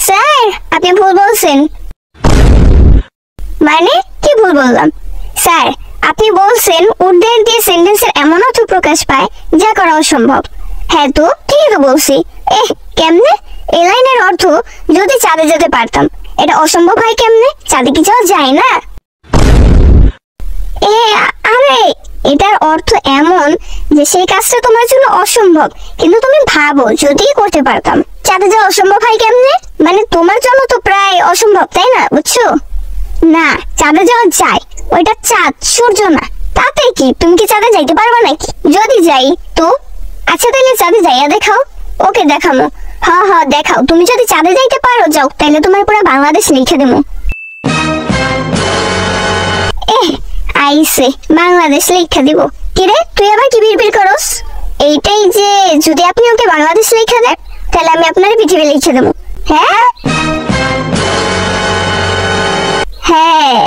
Sir আপনি ভুল বলছেন। মানে কি ভুল বললাম? স্যার আপনি বলছেন উর্ধের দিয়ে সেন্টেন্সের এমন অর্থ প্রকাশ পায় যা করা অসম্ভব। হ্যাঁ তো ঠিকই তো বলছি। কেমনে? এই লাইনের অর্থ যদি চাঁদে যেতে পারতাম, এটা অসম্ভব হয় কেমনে? চাঁদে কি যাওয়া যায় না? আরে এটার অর্থ এমন যে সেই কাজটা তোমার জন্য অসম্ভব, কিন্তু তুমি ভাবো যদি করতে পারতাম। চাঁদে যাওয়া অসম্ভব হয় কেমনে? মানে তোমার জন্য তো প্রায় অসম্ভব, তাই না? বুঝছো না? চাঁদে যাওয়া যায়, ওইটা চাঁদ, সূর্য না। তাতে কি, তুমি কি চাঁদে যাইতে পারবা নাকি? যদি যাই তো আচ্ছা তাহলে চাঁদে যাইয়া দেখাও। ওকে দেখামো। হ্যাঁ দেখাও। তুমি যদি চাঁদে যাইতে পারো যাও, তাহলে তোমার পুরো বাংলাদেশ লিখে দেবো। আইসে বাংলাদেশ লিখে দিব। কিরে তুই আবার কি বিড়বিড় করস? এইটাই যে যদি আপনি ওকে বাংলাদেশ লিখে দেন, তাহলে আমি আপনার পৃথিবী লিখে দেবো। হ্যাঁ হ্যাঁ